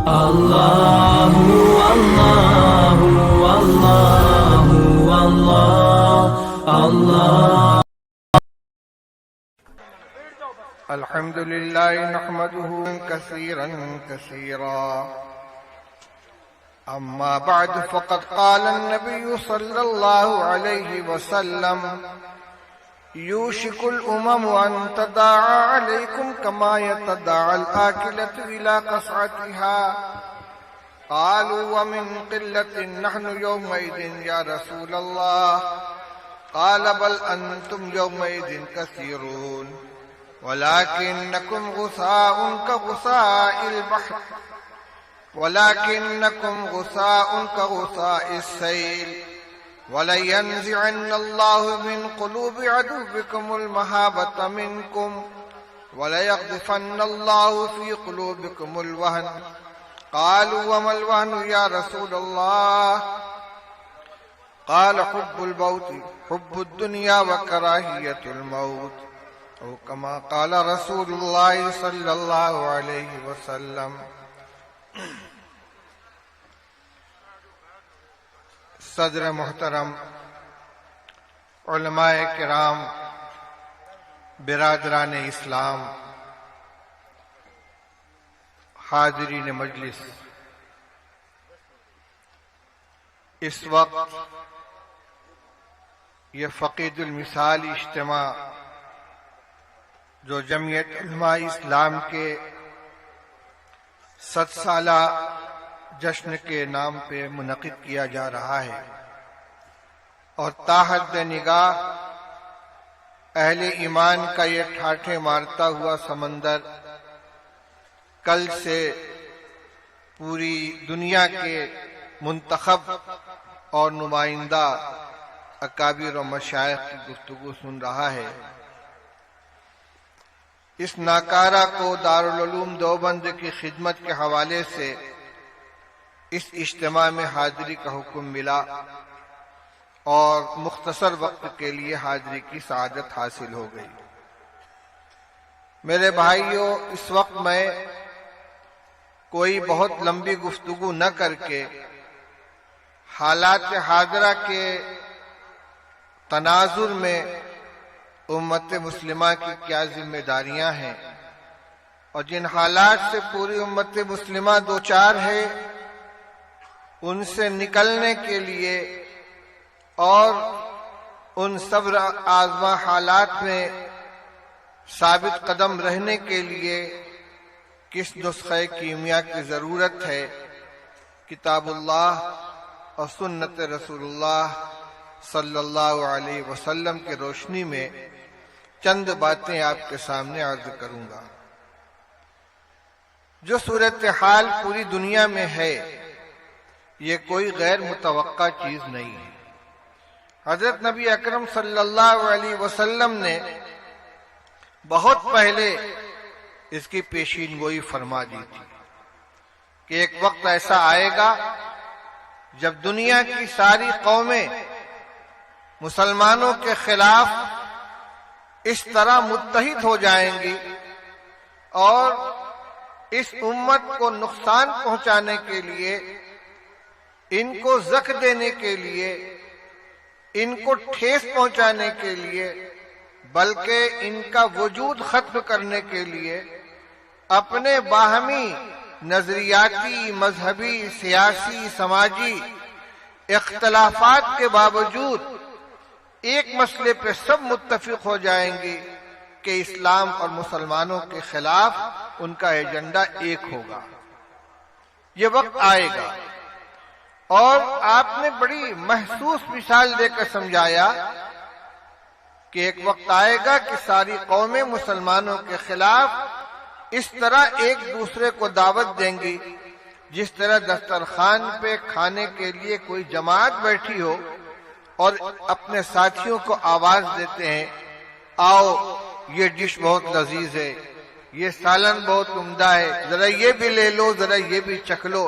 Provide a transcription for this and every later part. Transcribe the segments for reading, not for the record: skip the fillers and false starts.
الله الله الله الله الله. الحمد لله نحمده كثيرا كثيرا. أما بعد فقد قال النبي صلى الله عليه وسلم: يوشك الأمم أن تداعى عليكم كما يتداعى الآكلة إلى قصعتها. قالوا: ومن قلة نحن يومئذ يا رسول الله؟ قال: بل أنتم يومئذ كثيرون ولكنكم غثاء كغثاء السيل. ولينزعن الله من قلوب عدوكم المهابة منكم وليقذفن الله في قلوبكم الوهن. قالوا: وما الوهن يا رسول الله؟ قال: حب الدنيا وكراهية الموت، أو كما قال رسول الله صلی اللہ علیہ وسلم. صدر محترم، علماء کرام، برادران اسلام، حاضرین مجلس، اس وقت یہ فقید المثال اجتماع جو جمعیت علماء اسلام کے 100 سالہ جشن کے نام پہ منعقد کیا جا رہا ہے، اور تاحد نگاہ اہل ایمان کا یہ ٹھاٹھے مارتا ہوا سمندر کل سے پوری دنیا کے منتخب اور نمائندہ اکابر و مشائخ کی گفتگو سن رہا ہے. اس ناکارہ کو دارالعلوم دیوبند کی خدمت کے حوالے سے اس اجتماع میں حاضری کا حکم ملا اور مختصر وقت کے لیے حاضری کی سعادت حاصل ہو گئی. میرے بھائیوں، اس وقت میں کوئی بہت لمبی گفتگو نہ کر کے حالات حاضرہ کے تناظر میں امت مسلمہ کی کیا ذمہ داریاں ہیں اور جن حالات سے پوری امت مسلمہ دوچار ہے ان سے نکلنے کے لیے اور ان صبر آزما حالات میں ثابت قدم رہنے کے لیے کس نسخہ کیمیا کی ضرورت ہے، کتاب اللہ اور سنت رسول اللہ صلی اللہ علیہ وسلم کی روشنی میں چند باتیں آپ کے سامنے عرض کروں گا. جو صورتحال پوری دنیا میں ہے یہ کوئی غیر متوقع چیز نہیں ہے. حضرت نبی اکرم صلی اللہ علیہ وسلم نے بہت پہلے اس کی پیشین گوئی فرما دی تھی کہ ایک وقت ایسا آئے گا جب دنیا کی ساری قومیں مسلمانوں کے خلاف اس طرح متحد ہو جائیں گی اور اس امت کو نقصان پہنچانے کے لیے، ان کو زخم دینے کے لیے، ان کو ٹھیس پہنچانے کے لیے، بلکہ ان کا وجود ختم کرنے کے لیے اپنے باہمی نظریاتی، مذہبی، سیاسی، سماجی اختلافات کے باوجود ایک مسئلے پہ سب متفق ہو جائیں گے کہ اسلام اور مسلمانوں کے خلاف ان کا ایجنڈا ایک ہوگا. یہ وقت آئے گا اور آپ نے بڑی محسوس مثال دے کر سمجھایا کہ ایک وقت آئے گا کہ ساری قومیں مسلمانوں کے خلاف اس طرح ایک دوسرے کو دعوت دیں گی جس طرح دسترخوان پہ کھانے کے لیے کوئی جماعت بیٹھی ہو اور اپنے ساتھیوں کو آواز دیتے ہیں، آؤ یہ ڈش بہت لذیذ ہے، یہ سالن بہت عمدہ ہے، ذرا یہ بھی لے لو، ذرا یہ بھی چکھ لو.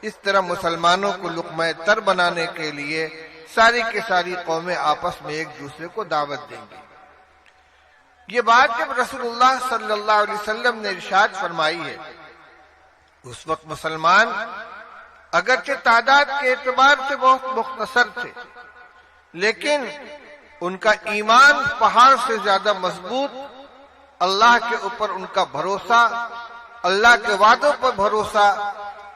اس طرح مسلمانوں کو لقمہ تر بنانے کے لیے ساری کی ساری قومیں آپس میں ایک دوسرے کو دعوت دیں گی. یہ بات جب رسول اللہ صلی اللہ علیہ وسلم نے ارشاد فرمائی ہے اس وقت مسلمان اگرچہ تعداد کے اعتبار سے بہت مختصر تھے، لیکن ان کا ایمان پہاڑ سے زیادہ مضبوط، اللہ کے اوپر ان کا بھروسہ، اللہ کے وعدوں پر بھروسہ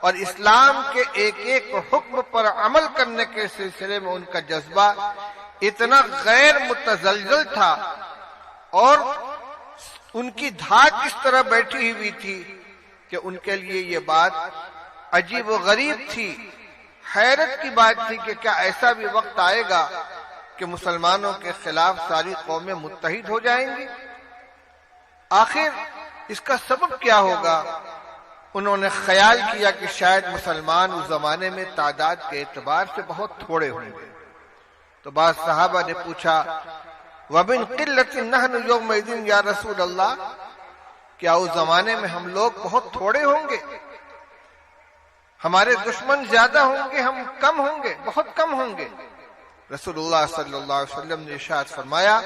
اور اسلام کے ایک ایک حکم پر عمل کرنے کے سلسلے میں ان کا جذبہ اتنا غیر متزلزل تھا، اور ان کی دھاک اس طرح بیٹھی ہوئی تھی کہ ان کے لیے یہ بات عجیب و غریب تھی، حیرت کی بات تھی کہ کیا ایسا بھی وقت آئے گا کہ مسلمانوں کے خلاف ساری قومیں متحد ہو جائیں گی؟ آخر اس کا سبب کیا ہوگا؟ انہوں نے خیال کیا کہ شاید مسلمان اس زمانے میں تعداد کے اعتبار سے بہت تھوڑے ہوں گے۔ تو بعض صحابہ نے پوچھا وَمِن قِلَّةٍ نَحْنُ يَوْمَئِذٍ یا رسول اللہ، کیا اس زمانے میں ہم لوگ بہت تھوڑے ہوں گے؟ ہمارے دشمن زیادہ ہوں گے، ہم کم ہوں گے، بہت کم ہوں گے؟ رسول اللہ صلی اللہ علیہ وسلم نے ارشاد فرمایا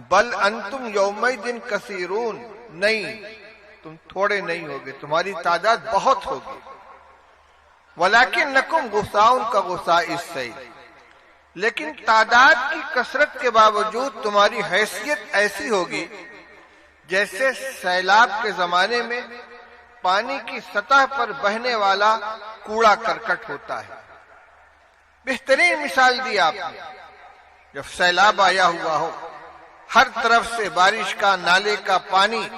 بل انتم یومئذ کثیرون، نہیں، تم تھوڑے نہیں ہوگے، تمہاری تعداد بہت ہوگی۔ وَلَكِنَّكُمْ غُثَاءٌ كَغُثَاءِ السَّيْلِ، لیکن تعداد کی کثرت کے باوجود تمہاری حیثیت ایسی ہوگی جیسے سیلاب کے زمانے میں پانی کی سطح پر بہنے والا کوڑا کرکٹ ہوتا ہے۔ بہترین مثال دی آپ نے، جب سیلاب آیا ہوا ہو، ہر طرف سے بارش کا، نالے کا پانی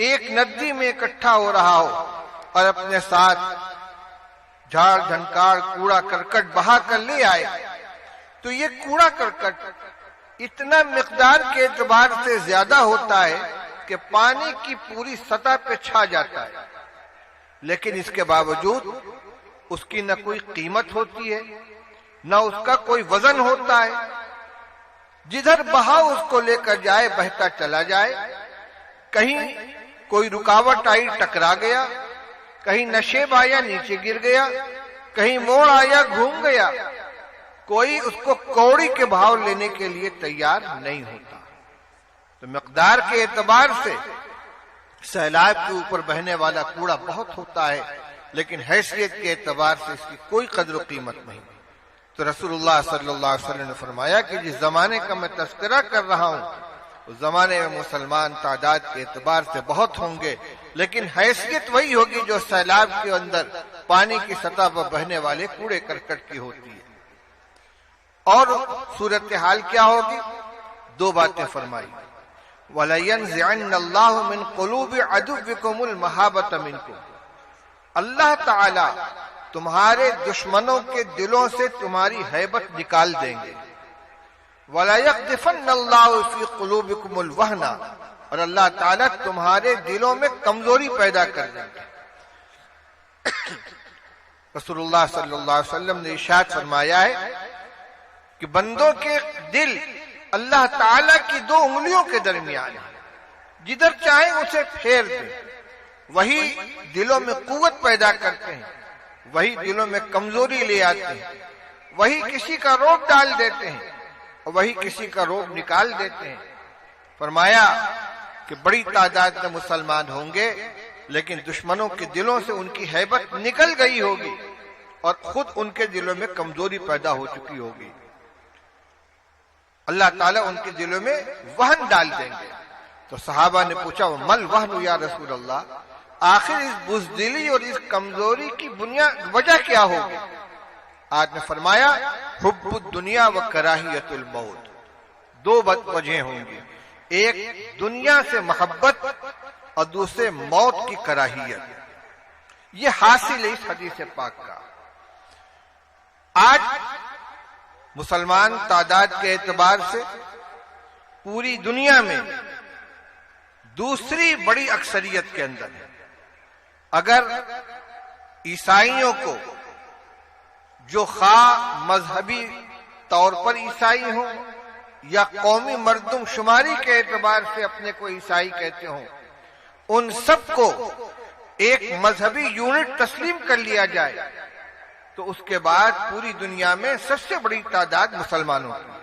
ایک ندی میں اکٹھا ہو رہا ہو اور اپنے ساتھ جھاڑ جھنکار کوڑا کرکٹ بہا کر لے آئے، تو یہ کوڑا کرکٹ اتنا مقدار کے اعتبار سے زیادہ ہوتا ہے کہ پانی کی پوری سطح پہ چھا جاتا ہے، لیکن اس کے باوجود اس کی نہ کوئی قیمت ہوتی ہے، نہ اس کا کوئی وزن ہوتا ہے، جدھر بہاؤ اس کو لے کر جائے بہتا چلا جائے، کہیں کوئی رکاوٹ آئی ٹکرا گیا، کہیں نشیب آیا نیچے گر گیا، کہیں موڑ آیا گھوم گیا، کوئی اس کو کوڑی کے بھاؤ لینے کے لیے تیار نہیں ہوتا۔ تو مقدار کے اعتبار سے سیلاب کے اوپر بہنے والا کوڑا بہت ہوتا ہے، لیکن حیثیت کے اعتبار سے اس کی کوئی قدر و قیمت نہیں۔ تو رسول اللہ صلی اللہ علیہ وسلم نے فرمایا کہ جس زمانے کا میں تذکرہ کر رہا ہوں اس زمانے میں مسلمان تعداد کے اعتبار سے بہت ہوں گے، لیکن حیثیت وہی ہوگی جو سیلاب کے اندر پانی کی سطح پر بہنے والے کوڑے کرکٹ کی ہوتی ہے۔ اور صورتحال کیا ہوگی؟ دو باتیں فرمائی، وَلَيَنزِعَنَّ اللَّهُ مِن قُلُوبِ عَدُوِّكُمُ الْمَحَابَّةَ مِنكُمْ، اللہ تعالی تمہارے دشمنوں کے دلوں سے تمہاری ہیبت نکال دیں گے۔ وَلَيَقْذِفَنَّ اللَّهُ فِي قُلُوبِكُمُ الْوَهْنَ، اور اللہ تعالیٰ تمہارے دلوں میں کمزوری پیدا کر دیں گے۔ رسول اللہ صلی اللہ علیہ وسلم نے ارشاد فرمایا ہے کہ بندوں کے دل اللہ تعالیٰ کی دو انگلیوں کے درمیان ہے، جدھر چاہیں اسے پھیر دیں، وہی دلوں میں قوت پیدا کرتے ہیں، وہی دلوں میں کمزوری لے آتے ہیں، وہی کسی کا روب ڈال دیتے ہیں اور وہی کسی کا روب نکال دیتے ہیں۔ فرمایا کہ بڑی تعداد میں مسلمان ہوں گے، لیکن دشمنوں کے دلوں سے ان کی ہیبت نکل گئی ہوگی اور خود ان کے دلوں میں کمزوری پیدا ہو چکی ہوگی۔ اللہ تعالیٰ ان کے دلوں میں وہن ڈال دیں گے۔ تو صحابہ نے پوچھا مل وہن یا رسول اللہ، آخر اس بزدلی اور اس کمزوری کی وجہ کیا ہوگی؟ آپ نے فرمایا حب الدنیا و کراہیت الموت، دو وجہیں ہوں گی، ایک دنیا سے محبت اور دوسرے موت کی کراہیت۔ یہ حاصل ہے اس حدیث پاک کا۔ آج مسلمان تعداد کے اعتبار سے پوری دنیا میں دوسری بڑی اکثریت کے اندر ہے۔ اگر عیسائیوں کو جو خواہ مذہبی طور پر عیسائی ہوں یا قومی مردم شماری کے اعتبار سے اپنے کو عیسائی کہتے ہوں، ان سب کو ایک مذہبی یونٹ تسلیم کر لیا جائے تو اس کے بعد پوری دنیا میں سب سے بڑی تعداد مسلمانوں کی،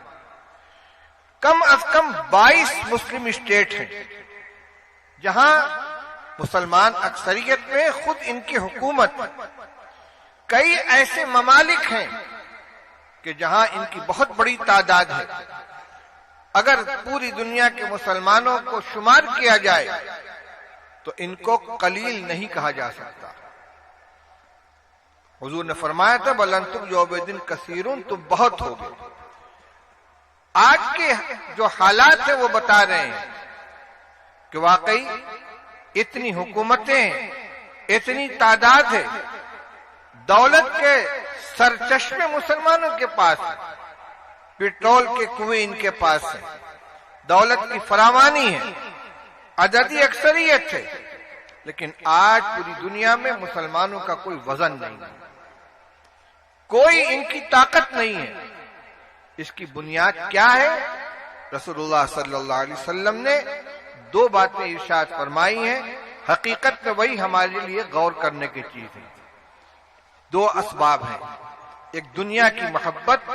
کم از کم 22 مسلم اسٹیٹ ہیں جہاں مسلمان اکثریت میں خود ان کی حکومت، کئی ایسے ممالک ہیں کہ جہاں ان کی بہت بڑی تعداد ہے، اگر پوری دنیا کے مسلمانوں کو شمار کیا جائے تو ان کو قلیل نہیں کہا جا سکتا۔ حضور نے فرمایا تھا بل انتم یومئذ کثیرون، تم بہت ہوگے۔ آج کے جو حالات ہیں وہ بتا رہے ہیں کہ واقعی اتنی حکومتیں، اتنی تعداد ہے، دولت کے سرچشمے مسلمانوں کے پاس ہیں، پیٹرول کے کنویں ان کے پاس ہیں، دولت کی فراوانی ہے، عددی اکثریت ہے، لیکن آج پوری دنیا میں مسلمانوں کا کوئی وزن نہیں ہے، کوئی ان کی طاقت نہیں ہے۔ اس کی بنیاد کیا ہے؟ رسول اللہ صلی اللہ علیہ وسلم نے دو باتیں ارشاد فرمائی ہیں، حقیقت میں وہی ہمارے لیے غور کرنے کی چیز ہے۔ دو اسباب ہیں، ایک دنیا کی محبت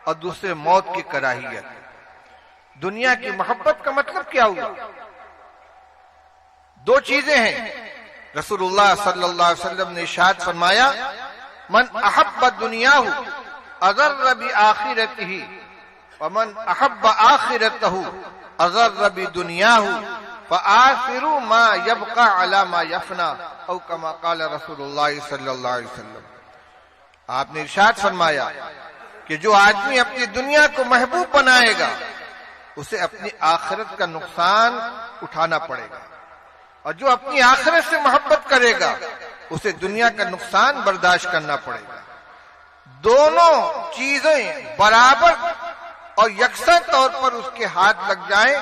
اور دوسرے موت کی کراہیت۔ دنیا کی محبت کا مطلب کیا ہوا؟ دو چیزیں ہیں۔ رسول اللہ صلی اللہ علیہ وسلم نے ارشاد فرمایا من احب دنیاہ اضر بآخرتہ ومن احب آخرتہ اضر بدنیاہ فآخروا ما يبقى على ما يفنى او كما قال رسول اللہ صلی اللہ علیہ وسلم۔ آپ نے ارشاد فرمایا کہ جو آدمی اپنی دنیا کو محبوب بنائے گا اسے اپنی آخرت کا نقصان اٹھانا پڑے گا، اور جو اپنی آخرت سے محبت کرے گا اسے دنیا کا نقصان برداشت کرنا پڑے گا۔ دونوں چیزیں برابر اور یکساں طور پر اس کے ہاتھ لگ جائیں،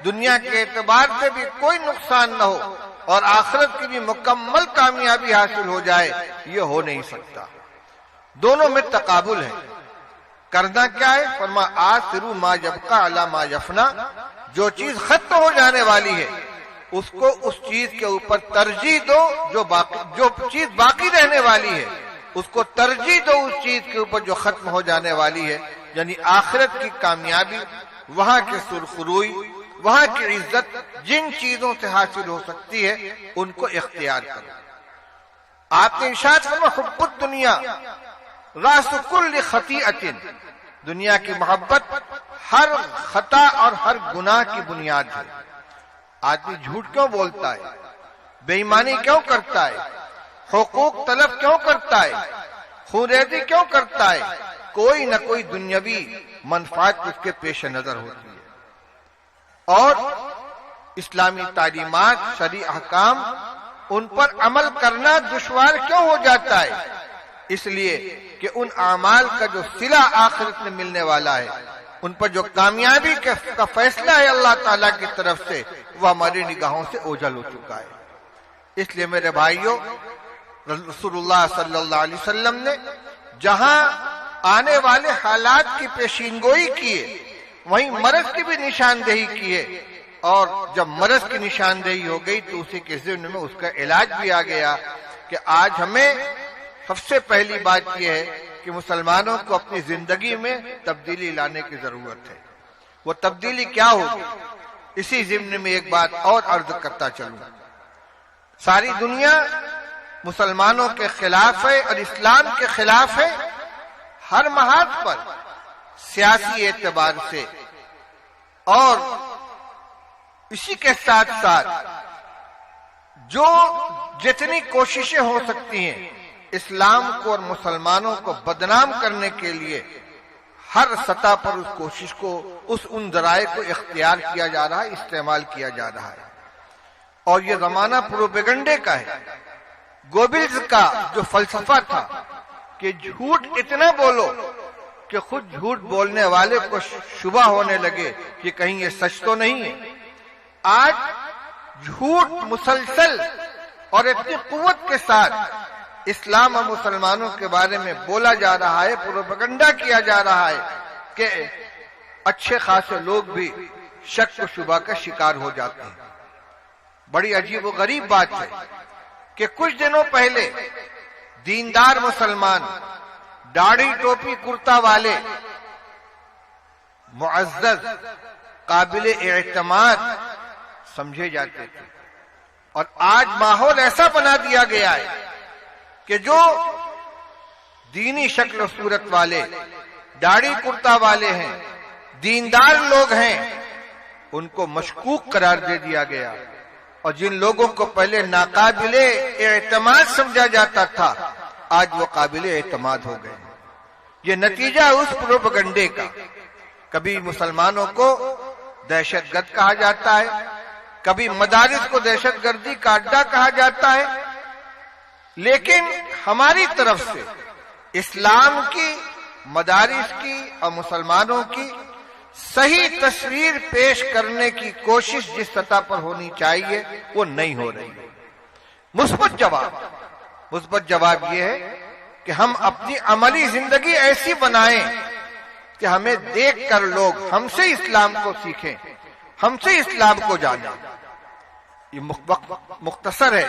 دنیا کے اعتبار سے بھی کوئی نقصان نہ ہو اور آخرت کی بھی مکمل کامیابی حاصل ہو جائے، یہ ہو نہیں سکتا۔ دونوں میں تقابل ہے۔ کرنا کیا ہے؟ فرما آثروا ما یبقى علی ما یفنى، جو چیز ختم ہو جانے والی ہے اس کو اس چیز کے اوپر ترجیح دو، جو چیز باقی رہنے والی ہے اس کو ترجیح دو اس چیز کے اوپر جو ختم ہو جانے والی ہے، یعنی آخرت کی کامیابی، وہاں کی سرخروئی، وہاں کی عزت، جن چیزوں سے حاصل ہو سکتی ہے ان کو اختیار کرو۔ آپ نے ارشاد فرمایا حب الدنیا راس کل خطیئۃ، دنیا کی محبت ہر خطا اور ہر گناہ کی بنیاد ہے۔ آدمی جھوٹ کیوں بولتا ہے؟ بے ایمانی کیوں کرتا ہے؟ حقوق طلب کیوں کرتا ہے؟ خونریزی کیوں کرتا ہے؟ کوئی نہ کوئی دنیاوی منفعت اس کے پیش نظر ہوتی ہے۔ اور اسلامی تعلیمات، شرعی احکام، ان پر عمل کرنا دشوار کیوں ہو جاتا ہے؟ اس لیے کہ ان اعمال کا جو صلہ آخرت میں ملنے والا ہے، ان پر جو کامیابی کا فیصلہ ہے اللہ تعالیٰ کی طرف سے، وہ ہماری نگاہوں سے اوجھل ہو چکا ہے۔ اس لیے میرے بھائیوں، رسول اللہ صلی اللہ علیہ وسلم نے جہاں آنے والے حالات کی پیشین گوئی کی ہے، وہیں مرض کی بھی نشاندہی کی ہے، اور جب مرض کی نشاندہی ہو گئی تو اسی کے ضمن میں اس کا علاج بھی آ گیا کہ آج ہمیں سب سے پہلی بات یہ ہے کہ مسلمانوں کو اپنی زندگی میں تبدیلی لانے کی ضرورت ہے۔ وہ تبدیلی کیا ہوگی؟ اسی ضمن میں ایک بات اور عرض کرتا چلوں۔ ساری دنیا مسلمانوں کے خلاف ہے اور اسلام کے خلاف ہے، ہر محاذ پر، سیاسی اعتبار سے، اور اسی کے ساتھ ساتھ جو جتنی کوششیں ہو سکتی ہیں اسلام کو اور مسلمانوں کو بدنام کرنے کے لیے، ہر سطح پر اس کوشش کو، ان ذرائع کو اختیار کیا جا رہا ہے، استعمال کیا جا رہا ہے۔ اور یہ زمانہ پروپیگنڈے کا ہے۔ گوبلز کا جو فلسفہ تھا کہ جھوٹ اتنا بولو کہ خود جھوٹ بولنے والے کو شبہ ہونے لگے کہ کہیں یہ سچ تو نہیں ہے، آج جھوٹ مسلسل اور اتنی قوت کے ساتھ اسلام اور مسلمانوں کے بارے میں بولا جا رہا ہے، پروپیگنڈا کیا جا رہا ہے کہ اچھے خاصے لوگ بھی شک و شبہ کا شکار ہو جاتے ہیں۔ بڑی عجیب و غریب بات ہے کہ کچھ دنوں پہلے دیندار مسلمان، داڑھی ٹوپی کرتا والے، معزز، قابل اعتماد سمجھے جاتے تھے، اور آج ماحول ایسا بنا دیا گیا ہے کہ جو دینی شکل و صورت والے، داڑھی کرتا والے ہیں، دیندار لوگ ہیں، ان کو مشکوک قرار دے دیا گیا، اور جن لوگوں کو پہلے ناقابل اعتماد سمجھا جاتا تھا آج وہ قابل اعتماد ہو گئے۔ یہ نتیجہ اس پروپیگنڈے کا، کبھی مسلمانوں کو دہشت گرد کہا جاتا ہے، کبھی مدارس کو دہشت گردی کا اڈا کہا جاتا ہے، لیکن ہماری طرف سے اسلام کی، مدارس کی اور مسلمانوں کی صحیح تصویر پیش کرنے کی کوشش جس سطح پر ہونی چاہیے وہ نہیں ہو رہی ہے۔ مثبت جواب یہ ہے کہ ہم اپنی عملی زندگی ایسی بنائیں کہ ہمیں دیکھ کر لوگ ہم سے اسلام کو سیکھیں، ہم سے اسلام کو جانیں۔ یہ مختصر ہے،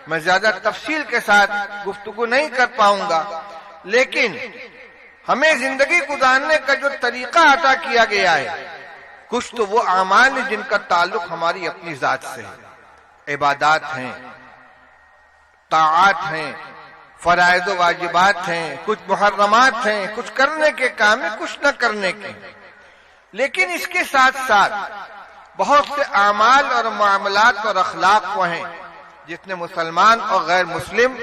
میں زیادہ تفصیل کے ساتھ گفتگو نہیں کر پاؤں گا، لیکن ہمیں زندگی گزارنے کا جو طریقہ عطا کیا گیا ہے، کچھ تو وہ اعمال ہیں جن کا تعلق ہماری اپنی ذات سے ہے، عبادات ہیں، طاعات ہیں، فرائض و واجبات ہیں، کچھ محرمات ہیں، کچھ کرنے کے کام ہیں، کچھ نہ کرنے کے، لیکن اس کے ساتھ ساتھ بہت سے اعمال اور معاملات اور اخلاق وہ ہیں جس میں مسلمان اور غیر مسلم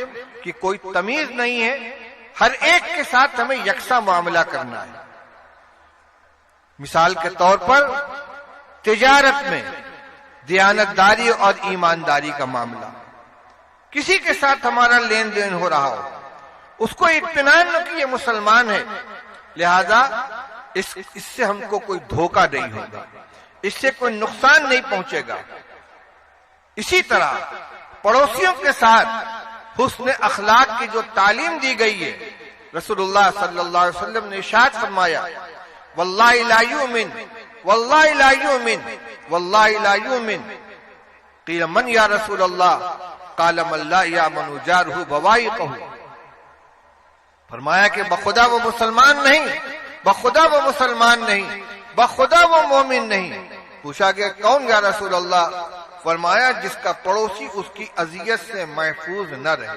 کی کوئی تمیز نہیں ہے، ہر ایک کے ساتھ ہمیں یکساں معاملہ کرنا ہے۔ مثال کے طور پر تجارت میں دیانتداری اور ایمانداری کا معاملہ، کسی کے ساتھ ہمارا لین دین ہو رہا ہو، اس کو اطمینان نہ کہ یہ مسلمان ہے، لہذا اس سے ہم کو کوئی دھوکہ نہیں ہوگا، اس سے کوئی نقصان نہیں پہنچے گا۔ اسی طرح پڑوسیوں کے ساتھ حسن اخلاق کی جو تعلیم دی گئی ہے، رسول اللہ صلی اللہ علیہ وسلم نے ارشاد فرمایا، واللہ لا یؤمن، واللہ لا یؤمن، واللہ لا یؤمن، قیل من یا رسول اللہ، قال من لا یامن جارہ بوائقہ، فرمایا کہ بخدا وہ مسلمان نہیں، بخدا وہ مسلمان نہیں، بخدا وہ مومن نہیں۔ پوچھا گیا کون یا رسول اللہ؟ فرمایا جس کا پڑوسی اس کی اذیت سے محفوظ نہ رہے۔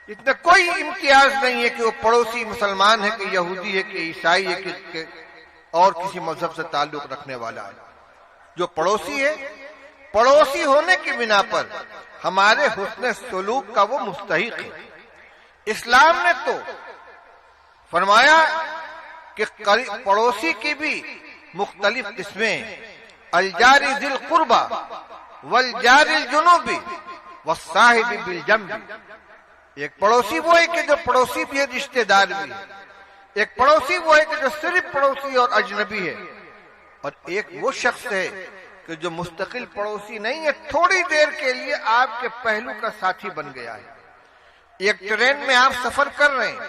اتنا کوئی امتیاز نہیں ہے کہ وہ پڑوسی مسلمان ہے کہ یہودی ہے کہ عیسائی ہے کہ اور کسی مذہب سے تعلق رکھنے والا ہے، جو پڑوسی ہے، پڑوسی ہونے کی بنا پر ہمارے حسن سلوک کا وہ مستحق ہے۔ اسلام نے تو فرمایا کہ پڑوسی کی بھی مختلف قسمیں، الجار ذی القربى والجار الجنوبی والصاحب بالجنب۔ ایک پڑوسی وہ ہے کہ جو پڑوسی بھی ہے، رشتہ دار بھی ہے، ایک پڑوسی وہ ہے کہ جو صرف پڑوسی اور اجنبی ہے، اور ایک وہ شخص ہے کہ جو مستقل پڑوسی نہیں ہے، تھوڑی دیر کے لیے آپ کے پہلو کا ساتھی بن گیا ہے۔ ایک ٹرین میں آپ سفر کر رہے ہیں،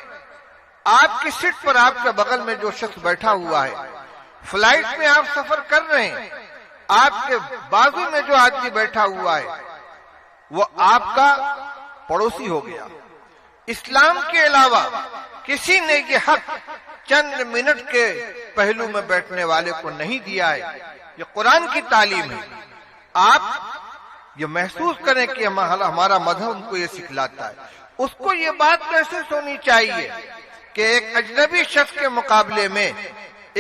آپ کی سیٹ پر آپ کے بغل میں جو شخص بیٹھا ہوا ہے، فلائٹ میں آپ سفر کر رہے ہیں، آپ کے بازو میں جو آدمی بیٹھا ہوا ہے وہ آپ کا پڑوسی ہو گیا۔ اسلام کے علاوہ کسی نے یہ حق چند منٹ کے پہلو میں بیٹھنے والے کو نہیں دیا ہے، یہ قرآن کی تعلیم ہے۔ آپ یہ محسوس کریں کہ ہمارا مذہب ان کو یہ سکھلاتا ہے، اس کو یہ بات محسوس ہونی چاہیے کہ ایک اجنبی شخص کے مقابلے میں،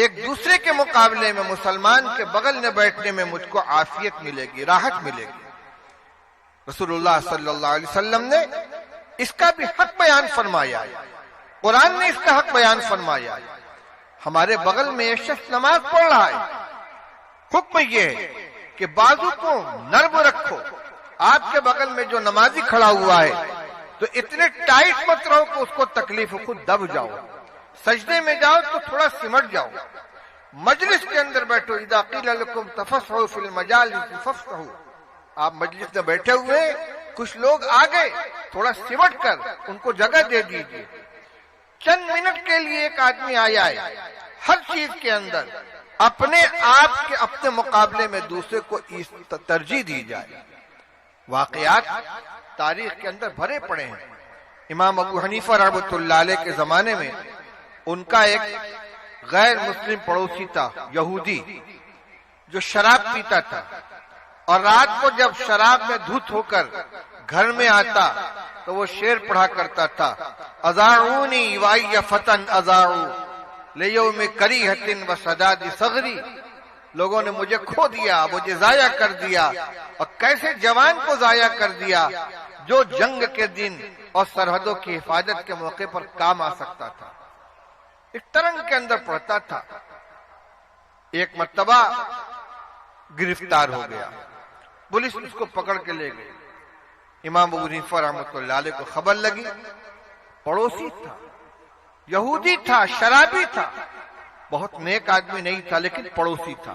ایک دوسرے کے مقابلے میں مسلمان کے بغل میں بیٹھنے میں مجھ کو عافیت ملے گی، راحت ملے گی۔ رسول اللہ صلی اللہ علیہ وسلم نے اس کا بھی حق بیان فرمایا ہے، قرآن نے اس کا حق بیان فرمایا ہے۔ ہمارے بغل میں ایک شخص نماز پڑھ رہا ہے، حکم یہ ہے کہ بازو کو نرم رکھو۔ آپ کے بغل میں جو نمازی کھڑا ہوا ہے تو اتنے ٹائٹ مت رہو کہ اس کو تکلیف ہو، خود دب جاؤ۔ سجدے میں جاؤ تو تھوڑا سمٹ جاؤ۔ مجلس کے اندر بیٹھو، اذا قیل لکم تفسحوا فی المجالس فافسحوا، آپ مجلس میں بیٹھے ہوئے، کچھ لوگ آ گئے، تھوڑا سمٹ کر ان کو جگہ دے دیجیے۔ چند منٹ کے لیے ایک آدمی آیا ہے، ہر چیز کے اندر اپنے آپ کے اپنے مقابلے میں دوسرے کو ترجیح دی جائے۔ واقعات تاریخ کے اندر بھرے پڑے ہیں۔ امام ابو حنیفہ رحمۃ اللہ علیہ کے زمانے میں ان کا ایک غیر مسلم پڑوسی تھا، یہودی، جو شراب پیتا تھا۔ اور رات کو جب شراب میں دھت ہو کر گھر میں آتا تو وہ شعر پڑھا کرتا تھا، اذاعونی وائی فتن اذاعو لیوم کریہۃ وسداد صغری، لوگوں نے مجھے کھو دیا، مجھے ضائع کر دیا، اور کیسے جوان کو ضائع کر دیا جو جنگ کے دن اور سرحدوں کی حفاظت کے موقع پر کام آ سکتا تھا۔ ایک ترنگ کے اندر پڑھتا تھا۔ ایک مرتبہ گرفتار ہو گیا، پولیس اس کو پکڑ کے لے گئی۔ امام ابو حنیفہ رحمۃ اللہ علیہ کو خبر لگی، پڑوسی تھا، یہودی تھا، شرابی تھا، بہت نیک آدمی نہیں تھا لیکن پڑوسی تھا۔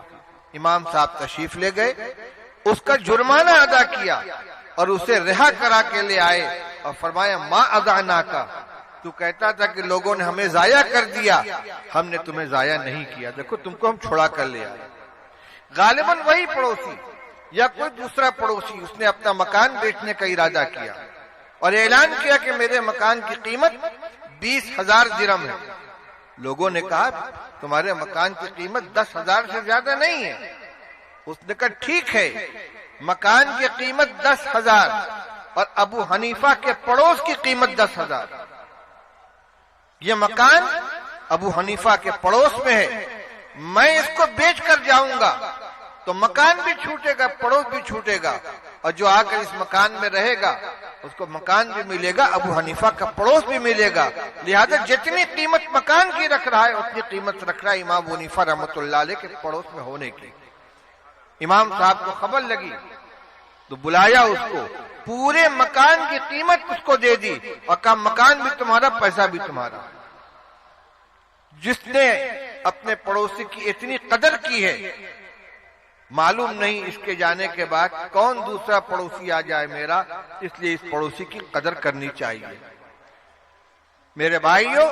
امام صاحب تشریف لے گئے، اس کا جرمانہ ادا کیا اور اسے رہا کرا کے لے آئے اور فرمایا ما اذعناکا، تو کہتا تھا کہ لوگوں نے ہمیں ضائع کر دیا، ہم نے تمہیں ضائع نہیں کیا، دیکھو تم کو ہم چھڑا کر لے آئے۔ غالباً وہی پڑوسی یا کوئی دوسرا پڑوسی، اس نے اپنا مکان بیچنے کا ارادہ کیا اور اعلان کیا کہ میرے مکان کی قیمت 20,000 درہم ہے۔ لوگوں نے کہا تمہارے مکان کی قیمت 10,000 سے زیادہ نہیں ہے۔ اس نے کہا ٹھیک ہے، مکان کی قیمت 10,000 اور ابو حنیفہ کے پڑوس کی قیمت 10,000۔ یہ مکان ابو حنیفہ کے پڑوس میں ہے، میں اس کو بیچ کر جاؤں گا تو مکان بھی چھوٹے گا، پڑوس بھی چھوٹے گا، اور جو آ کر اس مکان میں رہے گا اس کو مکان بھی ملے گا، ابو حنیفہ کا پڑوس بھی ملے گا، لہذا جتنی قیمت مکان کی رکھ رہا ہے اتنی قیمت رکھ رہا ہے امام ابو حنیفہ رحمۃ اللہ علیہ کے پڑوس میں ہونے کی۔ امام صاحب کو خبر لگی تو بلایا اس کو، پورے مکان کی قیمت اس کو دے دی اور کہا مکان بھی تمہارا، پیسہ بھی تمہارا۔ جس نے اپنے پڑوسی کی اتنی قدر کی ہے، معلوم نہیں اس کے جانے کے بعد کون دوسرا پڑوسی آ جائے میرا، اس لیے اس پڑوسی کی قدر کرنی چاہیے۔ میرے بھائیوں،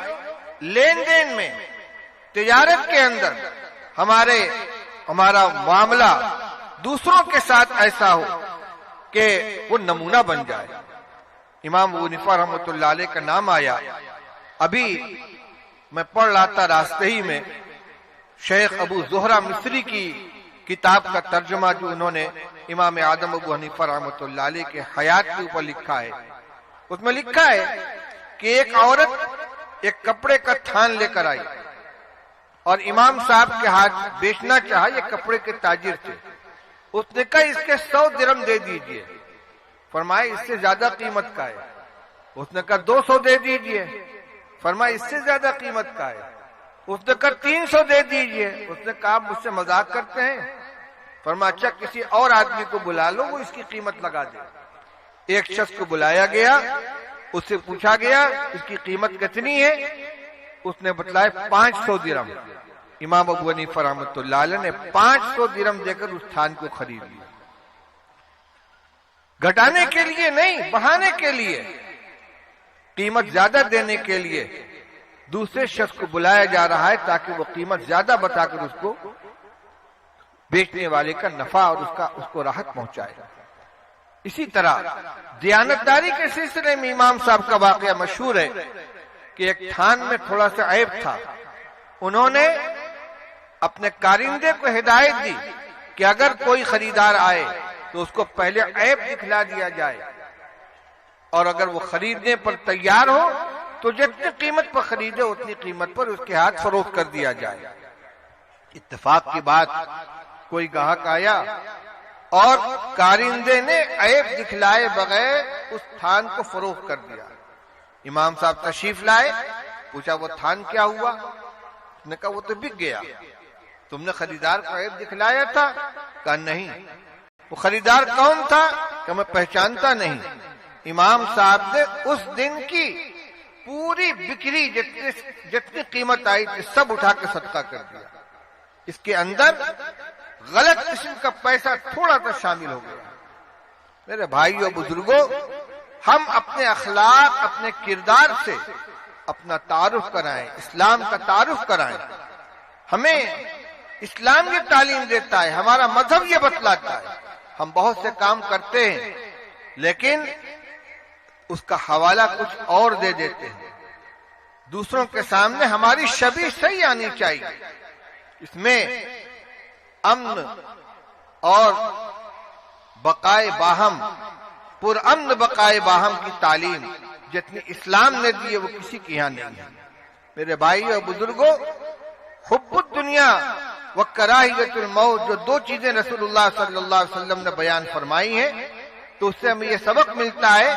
لین دین میں، تجارت کے اندر ہمارا معاملہ دوسروں کے ساتھ ایسا ہو کہ وہ نمونہ بن جائے۔ امام ابو حنیفہ رحمۃ اللہ علیہ کا نام آیا۔ ابھی میں پڑھ رہا تھا راستے ہی میں شیخ ابو زہرہ مصری کی کتاب کا ترجمہ جو انہوں نے امام اعظم ابو حنیفہ رحمۃ اللہ علیہ کے حیات کے اوپر لکھا ہے۔ اس میں لکھا ہے کہ ایک عورت ایک کپڑے کا تھان لے کر آئی اور امام صاحب کے ہاتھ بیچنا چاہا، یہ کپڑے کے تاجر تھے۔ اس نے کہا اس کے 100 درہم دے دیجئے۔ فرمایا اس سے زیادہ قیمت کا ہے۔ اس نے کہا 200 دے دیجئے۔ فرمایا اس سے زیادہ قیمت کا ہے۔ اس نے کہا 300 دے دیجئے۔ اس نے کہا آپ مجھ سے مذاق کرتے ہیں؟ فرمایا اچھا کسی اور آدمی کو بلا لو، وہ اس کی قیمت لگا دے۔ ایک شخص کو بلایا گیا، اس سے پوچھا گیا اس کی قیمت کتنی ہے؟ اس نے بتلایا 500 درہم۔ امام ابو حنیفہ رحمۃ اللہ علیہ نے 500 درہم دے کر اس تھان کو خرید لیا۔ گھٹانے کے لیے نہیں، بڑھانے کے لیے، قیمت زیادہ دینے کے لیے دوسرے شخص کو بلایا جا رہا ہے تاکہ وہ قیمت زیادہ بتا کر اس کو بیچنے والے کا نفع اور اس کو راحت پہنچائے۔ اسی طرح دیانتداری کے سلسلے میں امام صاحب کا واقعہ مشہور ہے کہ ایک تھان میں تھوڑا سا عیب تھا۔ انہوں نے اپنے کارندے کو ہدایت دی کہ اگر کوئی خریدار آئے تو اس کو پہلے عیب دکھلا دیا جائے، اور اگر وہ خریدنے پر تیار ہو تو جتنی قیمت پر خریدے اتنی قیمت پر اس کے ہاتھ فروخت کر دیا جائے۔ اتفاق کی بات، کوئی گاہک آیا اور کارندے نے عیب دکھلائے بغیر اس تھان کو فروخت کر دیا۔ امام صاحب تشریف لائے، پوچھا وہ تھان کیا ہوا؟ اس نے کہا وہ تو بک گیا، تم نے خریدار کو عیب دکھلایا تھا؟ کہا نہیں۔ وہ خریدار کون تھا؟ کہ میں پہچانتا نہیں۔ امام صاحب نے اس دن کی پوری بکری جتنی قیمت آئی تھی سب اٹھا کے صدقہ کر دیا۔ اس کے اندر غلط قسم کا پیسہ تھوڑا سا شامل ہو گیا۔ میرے بھائیوں بزرگوں، ہم اپنے اخلاق، اپنے کردار سے اپنا تعارف کرائیں، اسلام کا تعارف کرائیں۔ ہمیں اسلام یہ تعلیم دیتا ہے، ہمارا مذہب یہ بتلاتا ہے۔ ہم بہت سے کام کرتے ہیں لیکن اس کا حوالہ کچھ اور دے دیتے ہیں۔ دوسروں کے سامنے ہماری شبیہ صحیح آنی چاہیے۔ اس میں امن اور بقائے باہم، پرامن بقائے باہم کی تعلیم جتنی اسلام نے دی ہے وہ کسی کے یہاں نہیں ہے۔ میرے بھائی اور بزرگوں، حب الدنیا و کراہیت الموت، جو دو چیزیں رسول اللہ صلی اللہ علیہ وسلم نے بیان فرمائی ہیں، تو اس سے ہمیں یہ سبق ملتا ہے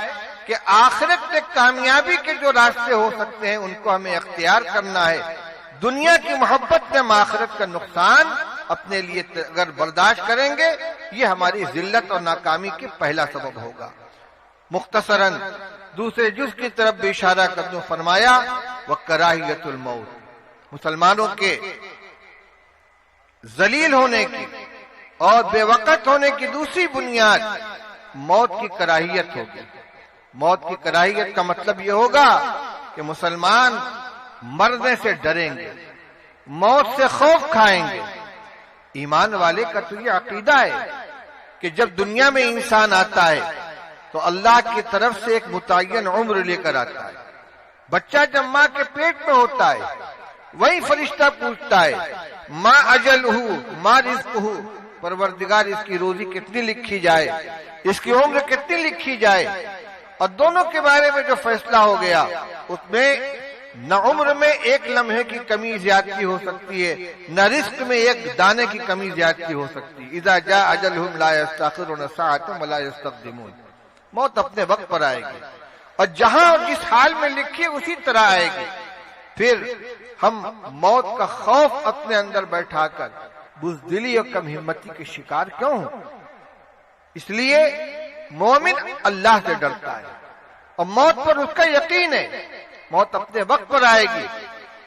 کہ آخرت میں کامیابی کے جو راستے ہو سکتے ہیں ان کو ہمیں اختیار کرنا ہے۔ دنیا کی محبت میں آخرت کا نقصان اپنے لیے اگر برداشت کریں گے، یہ ہماری ذلت اور ناکامی کے پہلا سبب ہوگا۔ مختصراً دوسرے جز کی طرف بھی اشارہ کرتے فرمایا وَكَرَاهِيَةُ الْمَوْتِ، مسلمانوں کے ذلیل ہونے کی اور بے وقت ہونے کی دوسری بنیاد موت کی کراہیت ہوگی۔ موت کی کراہیت کا مطلب یہ ہوگا کہ مسلمان مرنے سے ڈریں گے، موت سے خوف کھائیں گے۔ ایمان والے کا تو یہ عقیدہ ہے کہ جب دنیا میں انسان آتا ہے تو اللہ کی طرف سے ایک متعین عمر لے کر آتا ہے۔ بچہ جب ماں کے پیٹ میں ہوتا ہے وہی فرشتہ پوچھتا ہے ما اجلہ ما رزقہ، پروردگار اس کی روزی کتنی لکھی جائے، اس کی عمر کتنی لکھی جائے۔ اور دونوں کے بارے میں جو فیصلہ ہو گیا اس میں نہ عمر میں ایک لمحے کی کمی زیادتی ہو سکتی ہے، نہ رزق میں ایک دانے کی کمی زیادتی ہو سکتی ہے۔ اذا جاء اجلہم لا یستأخرون ساعۃ ولا یستقدمون، موت اپنے وقت پر آئے گی اور جہاں اور جس حال میں لکھی ہے اسی طرح آئے گی۔ پھر ہم موت کا خوف اپنے اندر بیٹھا کر بزدلی اور کم ہمتی کے شکار کیوں ہوں؟ اس لیے مومن اللہ سے ڈرتا ہے اور موت پر اس کا یقین ہے، موت اپنے وقت پر آئے گی۔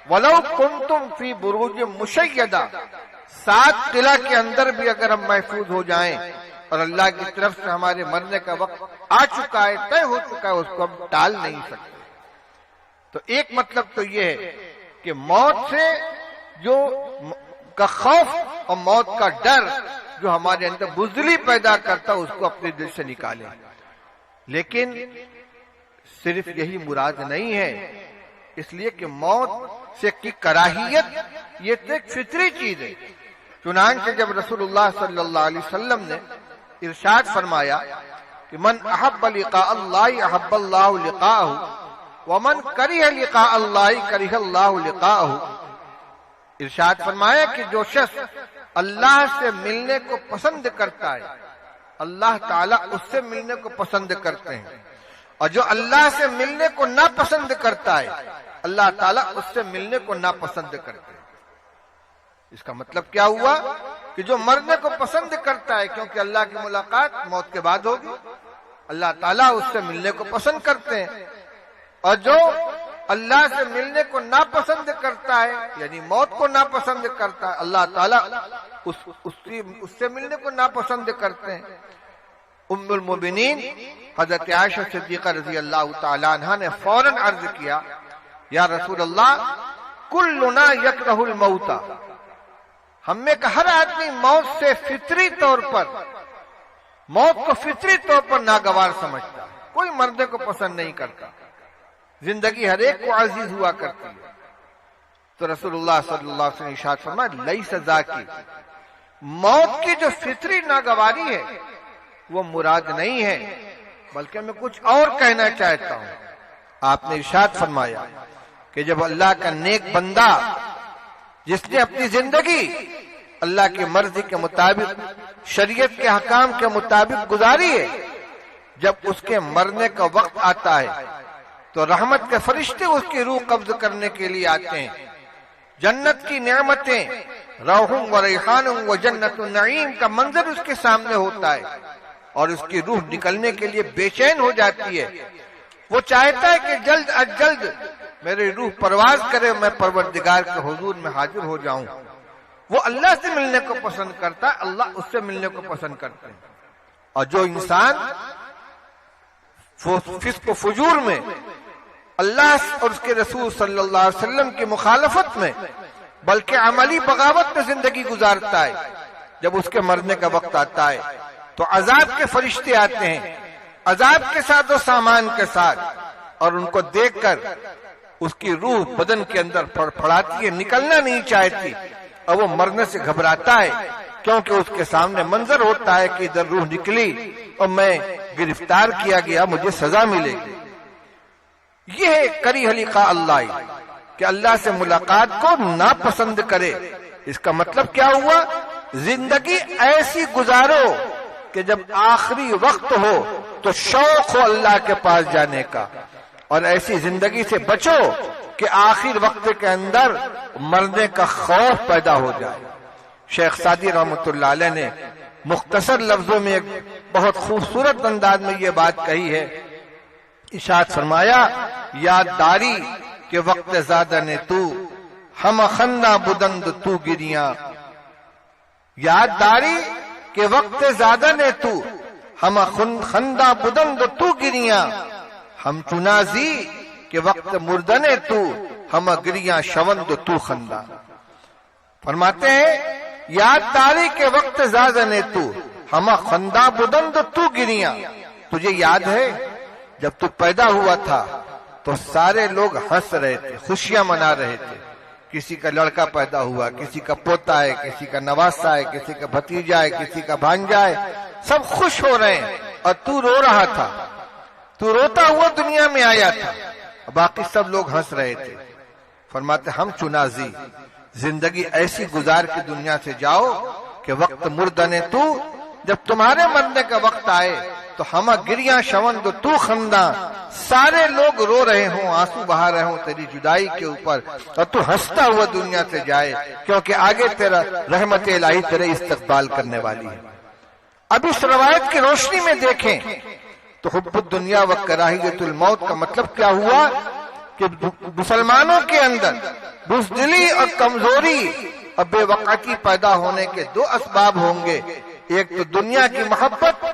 وَلَوْ كُنْتُمْ فِي بُرُوجٍ مُشَيَّدَةٍ، 7 قلعہ کے اندر بھی اگر ہم محفوظ ہو جائیں اور اللہ کی طرف سے ہمارے مرنے کا وقت آ چکا ہے، طے ہو چکا ہے، اس کو ہم ٹال نہیں سکتے۔ تو ایک مطلب تو یہ ہے کہ موت سے جو کا خوف اور موت کا ڈر جو ہمارے اندر بزدلی پیدا کرتا اس کو اپنے دل سے نکالیں۔ لیکن صرف یہی مراد نہیں ہے، اس لیے کہ موت سے کی کراہیت یہ تو ایک فطری چیز ہے۔ چنانچہ جب رسول اللہ صلی اللہ علیہ وسلم نے ارشاد فرمایا کہ من احب لقاء اللہ احب اللہ لقاءہ ومن کرہ لقاء اللہ کرہ اللہ لقاءہ، ارشاد فرمایا کہ جو شخص اللہ سے ملنے کو پسند کرتا ہے اللہ تعالیٰ اس سے ملنے کو پسند کرتے ہیں، اور جو اللہ سے ملنے کو ناپسند کرتا ہے اللہ تعالیٰ اس سے ملنے کو ناپسند کرتے ہیں۔ اس کا مطلب کیا ہوا کہ جو مرنے کو پسند کرتا ہے کیونکہ اللہ کی ملاقات موت کے بعد ہوگی، اللہ تعالیٰ اس سے ملنے کو پسند کرتے ہیں، اور جو اللہ سے ملنے کو ناپسند کرتا ہے یعنی موت کو ناپسند کرتا ہے اللہ تعالیٰ اس سے ملنے کو ناپسند کرتے ہیں۔ ام المؤمنین حضرت عائشہ صدیقہ رضی اللہ تعالی عنہا نے فوراً عرض کیا یا رسول اللہ کلنا یکرہ الموت، ہم میں کا ہر آدمی موت سے فطری طور پر موت کو فطری طور پر ناگوار سمجھتا ہے، کوئی مرنے کو پسند نہیں کرتا، زندگی ہر ایک کو عزیز ہوا کرتی ہے۔ تو رسول اللہ صلی اللہ علیہ وسلم ارشاد فرمایا لیس ذاکی، موت کی جو فطری ناگواری ہے وہ مراد نہیں ہے بلکہ میں کچھ اور کہنا چاہتا ہوں۔ آپ نے ارشاد فرمایا کہ جب اللہ کا نیک بندہ جس نے اپنی زندگی اللہ کی مرضی کے مطابق شریعت کے حکام کے مطابق گزاری ہے، جب اس کے مرنے کا وقت آتا ہے تو رحمت کے فرشتے اس کی روح قبض کرنے کے لیے آتے ہیں، جنت کی نعمتیں روح و ریحان و جنت النعیم کا منظر اس کے سامنے ہوتا ہے اور اس کی روح نکلنے کے لیے بے چین ہو جاتی ہے، وہ چاہتا ہے کہ جلد از جلد میری روح پرواز کرے، میں پروردگار کے حضور میں حاضر ہو جاؤں۔ وہ اللہ سے ملنے کو پسند کرتا ہے، اللہ اس سے ملنے کو پسند کرتے ہیں۔ اور جو انسان فسق و فجور میں اللہ اور اس کے رسول صلی اللہ علیہ وسلم کی مخالفت میں بلکہ عملی بغاوت میں زندگی گزارتا ہے، جب اس کے مرنے کا وقت آتا ہے تو عذاب کے فرشتے آتے ہیں، عذاب کے ساتھ و سامان کے ساتھ، اور ان کو دیکھ کر اس کی روح بدن کے اندر پھڑپھڑاتی ہے، نکلنا نہیں چاہتی، اور وہ مرنے سے گھبراتا ہے کیونکہ اس کے سامنے منظر ہوتا ہے کہ ادھر روح نکلی اور میں گرفتار کیا گیا، مجھے سزا ملے گی۔ یہ ہے کریہ لقاء اللہ، کہ اللہ سے ملاقات کو ناپسند کرے۔ اس کا مطلب کیا ہوا؟ زندگی ایسی گزارو کہ جب آخری وقت ہو تو شوق ہو اللہ کے پاس جانے کا، اور ایسی زندگی سے بچو کہ آخر وقت کے اندر مرنے کا خوف پیدا ہو جائے۔ شیخ سعدی رحمۃ اللہ علیہ نے مختصر لفظوں میں ایک بہت خوبصورت انداز میں یہ بات کہی ہے، ارشاد فرمایا، یاد داری کہ وقت زادہ نے تو ہم خندہ بدند تو گریاں، یاد داری کہ وقت زادہ نے تو ہم خندہ بدند تو گریاں، ہم چنازی کہ وقت مردن تو ہم گریاں شوند تو خندہ۔ فرماتے ہیں یاد داری کے وقت زادہ نے تو ہم خندہ بدند تو گریاں۔ تجھے یاد ہے جب تو پیدا ہوا تھا تو سارے لوگ ہنس رہے تھے، خوشیاں منا رہے تھے، کسی کا لڑکا پیدا ہوا، کسی کا پوتا ہے، کسی کا نواسا ہے، کسی کا بھتیجا ہے، کسی کا بھانجا ہے، سب خوش ہو رہے ہیں اور تو رو رہا تھا، تو روتا ہوا دنیا میں آیا تھا، باقی سب لوگ ہنس رہے تھے۔ فرماتے ہم چنازی، زندگی ایسی گزار کے دنیا سے جاؤ کہ وقت مردنے تو، جب تمہارے مرنے کا وقت آئے تو ہم گریاں شوند تو خندہ، سارے لوگ رو رہے ہوں، آنسو بہا رہے ہوں تیری جدائی کے اوپر، اور تو ہنستا ہوا دنیا سے جائے، کیونکہ آگے تیرا رحمت الہی تیرے استقبال کرنے والی ہے۔ اب اس روایت کی روشنی میں دیکھیں تو حب الدنیا و کراہیت الموت کا مطلب کیا ہوا کہ مسلمانوں کے اندر بزدلی اور کمزوری اور بے وقعتی پیدا ہونے کے دو اسباب ہوں گے، ایک تو دنیا کی محبت،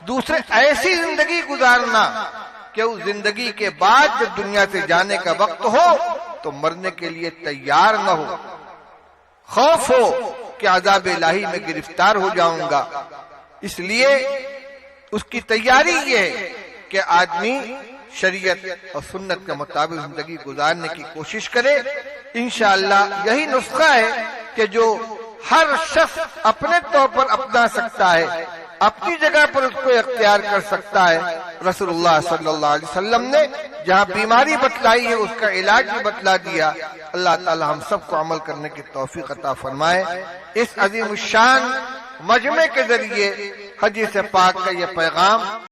دوسرے ایسی زندگی گزارنا کہ اس زندگی کے بعد جب دنیا سے جانے کا وقت ہو تو مرنے کے لیے تیار نہ ہو، خوف ہو کہ عذاب الہی میں گرفتار ہو جاؤں گا۔ اس لیے اس کی تیاری یہ ہے کہ آدمی شریعت اور سنت کے مطابق زندگی گزارنے کی کوشش کرے۔ انشاءاللہ یہی نسخہ ہے کہ جو ہر شخص اپنے طور پر اپنا سکتا ہے، اپنی جگہ پر اس کو اختیار کر سکتا ہے۔ رسول اللہ صلی اللہ علیہ وسلم نے جہاں بیماری بتلائی ہے اس کا علاج بھی بتلا دیا۔ اللہ تعالی ہم سب کو عمل کرنے کی توفیق عطا فرمائے۔ اس عظیم الشان مجمع کے ذریعے حدیث پاک کا یہ پیغام